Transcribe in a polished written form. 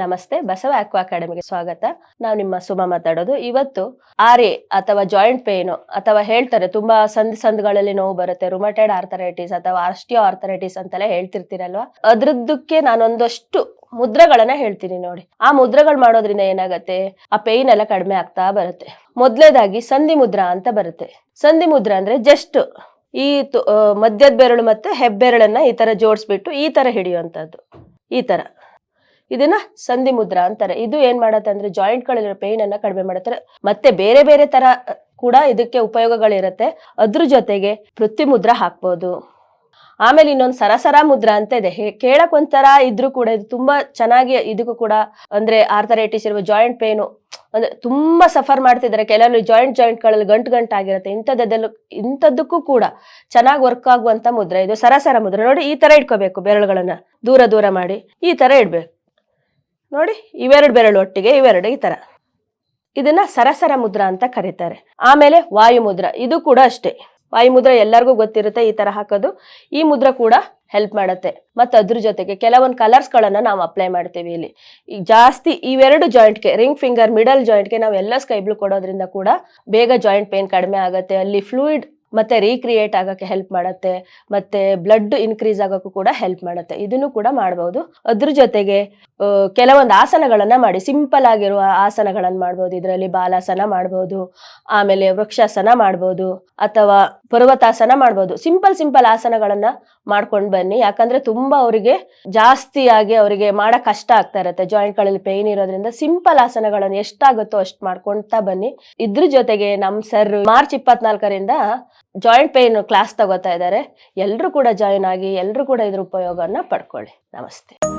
ನಮಸ್ತೆ, ಬಸವ ಆಕ್ವಾ ಅಕಾಡೆಮಿಗೆ ಸ್ವಾಗತ. ನಾವು ನಿಮ್ಮ ಸುಮಾ ಮಾತಾಡೋದು. ಇವತ್ತು ಆರ್ಎ ಅಥವಾ ಜಾಯಿಂಟ್ ಪೇನ್ ಅಥವಾ ಹೇಳ್ತಾರೆ ತುಂಬಾ ಸಂಧಿಗಳಲ್ಲಿ ನೋವು ಬರುತ್ತೆ, ರುಮಟೆಡ್ ಆರ್ಥರೈಟಿಸ್ ಅಥವಾ ಆಸ್ಟಿಯೋ ಆರ್ಥರೈಟಿಸ್ ಅಂತೆಲ್ಲ ಹೇಳ್ತಿರ್ತೀರಲ್ವಾ, ಅದ್ರದ್ದಕ್ಕೆ ನಾನೊಂದಷ್ಟು ಮುದ್ರೆಗಳನ್ನ ಹೇಳ್ತೀನಿ ನೋಡಿ. ಆ ಮುದ್ರೆಗಳು ಮಾಡೋದ್ರಿಂದ ಏನಾಗತ್ತೆ, ಆ ಪೇನ್ ಎಲ್ಲ ಕಡಿಮೆ ಆಗ್ತಾ ಬರುತ್ತೆ. ಮೊದಲನೇದಾಗಿ ಸಂಧಿ ಮುದ್ರಾ ಅಂತ ಬರುತ್ತೆ. ಸಂಧಿ ಮುದ್ರಾ ಅಂದ್ರೆ ಜಸ್ಟ್ ಈ ಮಧ್ಯದ ಬೆರಳು ಮತ್ತೆ ಹೆಬ್ಬೆರಳನ್ನ ಈ ತರ ಜೋಡಿಸ್ಬಿಟ್ಟು ಈ ತರ ಹಿಡಿಯುವಂತದ್ದು. ಈ ತರ ಇದನ್ನ ಸಂಧಿ ಮುದ್ರಾ ಅಂತಾರೆ. ಇದು ಏನ್ ಮಾಡತ್ತೆ ಅಂದ್ರೆ ಜಾಯಿಂಟ್ ಗಳಿರೋ ಪೇನ್ ಅನ್ನ ಕಡಿಮೆ ಮಾಡತ್ತೆ. ಮತ್ತೆ ಬೇರೆ ಬೇರೆ ತರ ಕೂಡ ಇದಕ್ಕೆ ಉಪಯೋಗಗಳಿರುತ್ತೆ. ಅದ್ರ ಜೊತೆಗೆ ಪೃಥ್ವಿ ಮುದ್ರಾ ಹಾಕ್ಬೋದು. ಆಮೇಲೆ ಇನ್ನೊಂದು ಸರಸರ ಮುದ್ರಾ ಅಂತ ಇದೆ. ಕೇಳಕ್ ಒಂಥರ ಇದ್ರೂ ಕೂಡ ಇದು ತುಂಬಾ ಚೆನ್ನಾಗಿ, ಇದಕ್ಕೂ ಕೂಡ ಅಂದ್ರೆ ಆರ್ಥರೈಟಿಸ್ ಇರುವ ಜಾಯಿಂಟ್ ಪೇನು ಅಂದ್ರೆ ತುಂಬಾ ಸಫರ್ ಮಾಡ್ತಿದ್ದಾರೆ ಕೆಲವರು, ಜಾಯಿಂಟ್ ಗಳಲ್ಲಿ ಗಂಟು ಆಗಿರುತ್ತೆ. ಇಂಥದ್ದಕ್ಕೂ ಕೂಡ ಚೆನ್ನಾಗಿ ವರ್ಕ್ ಆಗುವಂತ ಮುದ್ರೆ ಇದು ಸರಸರ ಮುದ್ರೆ. ನೋಡಿ, ಈ ತರ ಇಟ್ಕೋಬೇಕು, ಬೆರಳುಗಳನ್ನ ದೂರ ದೂರ ಮಾಡಿ ಈ ತರ ಇಡ್ಬೇಕು ನೋಡಿ. ಇವೆರಡು ಬೆರಳು ಒಟ್ಟಿಗೆ, ಇವೆರಡು ಈ ತರ, ಇದನ್ನ ಸರಸರ ಮುದ್ರಾ ಅಂತ ಕರೀತಾರೆ. ಆಮೇಲೆ ವಾಯು ಮುದ್ರಾ, ಇದು ಕೂಡ ಅಷ್ಟೇ. ವಾಯು ಮುದ್ರಾ ಎಲ್ಲರಿಗೂ ಗೊತ್ತಿರುತ್ತೆ, ಈ ತರ ಹಾಕೋದು. ಈ ಮುದ್ರಾ ಕೂಡ ಹೆಲ್ಪ್ ಮಾಡುತ್ತೆ. ಮತ್ತೆ ಅದ್ರ ಜೊತೆಗೆ ಕೆಲವೊಂದು ಕಲರ್ಸ್ ಗಳನ್ನ ನಾವು ಅಪ್ಲೈ ಮಾಡ್ತೀವಿ ಇಲ್ಲಿ. ಈಗ ಜಾಸ್ತಿ ಇವೆರಡು ಜಾಯಿಂಟ್ಗೆ, ರಿಂಗ್ ಫಿಂಗರ್ ಮಿಡಲ್ ಜಾಯಿಂಟ್ಗೆ ನಾವು ಎಲ್ಲ ಸ್ಕೈ ಬ್ಲೂ ಕೊಡೋದ್ರಿಂದ ಕೂಡ ಬೇಗ ಜಾಯಿಂಟ್ ಪೇನ್ ಕಡಿಮೆ ಆಗುತ್ತೆ. ಅಲ್ಲಿ ಫ್ಲೂಯಿಡ್ ಮತ್ತೆ ರೀಕ್ರಿಯೇಟ್ ಆಗಕ್ಕೆ ಹೆಲ್ಪ್ ಮಾಡುತ್ತೆ. ಮತ್ತೆ ಬ್ಲಡ್ ಇನ್ಕ್ರೀಸ್ ಆಗೋಕ್ಕೂ ಕೂಡ ಹೆಲ್ಪ್ ಮಾಡುತ್ತೆ. ಇದನ್ನು ಕೂಡ ಮಾಡಬಹುದು. ಅದ್ರ ಜೊತೆಗೆ ಕೆಲವೊಂದು ಆಸನಗಳನ್ನ ಮಾಡಿ, ಸಿಂಪಲ್ ಆಗಿರುವ ಆಸನಗಳನ್ನ ಮಾಡ್ಬೋದು. ಇದರಲ್ಲಿ ಬಾಲಾಸನ ಮಾಡ್ಬೋದು, ಆಮೇಲೆ ವೃಕ್ಷಾಸನ ಮಾಡ್ಬೋದು, ಅಥವಾ ಪರ್ವತಾಸನ ಮಾಡ್ಬೋದು. ಸಿಂಪಲ್ ಆಸನಗಳನ್ನ ಮಾಡ್ಕೊಂಡು ಬನ್ನಿ. ಯಾಕಂದ್ರೆ ತುಂಬಾ ಅವರಿಗೆ ಜಾಸ್ತಿಯಾಗಿ ಅವರಿಗೆ ಮಾಡಕ್ ಕಷ್ಟ ಆಗ್ತಾ ಇರುತ್ತೆ, ಜಾಯಿಂಟ್ ಗಳಲ್ಲಿ ಪೇನ್ ಇರೋದ್ರಿಂದ ಸಿಂಪಲ್ ಆಸನಗಳನ್ನು ಎಷ್ಟಾಗುತ್ತೋ ಅಷ್ಟು ಮಾಡ್ಕೊಂತಾ ಬನ್ನಿ. ಇದ್ರ ಜೊತೆಗೆ ನಮ್ ಸರ್ ಮಾರ್ಚ್ 24ರಿಂದ ಜಾಯಿಂಟ್ ಪೇನ್ ಕ್ಲಾಸ್ ತಗೋತಾ ಇದ್ದಾರೆ. ಎಲ್ರು ಕೂಡ ಜಾಯಿನ್ ಆಗಿ, ಎಲ್ರು ಕೂಡ ಇದ್ರ ಉಪಯೋಗವನ್ನ ಪಡ್ಕೊಳ್ಳಿ. ನಮಸ್ತೆ.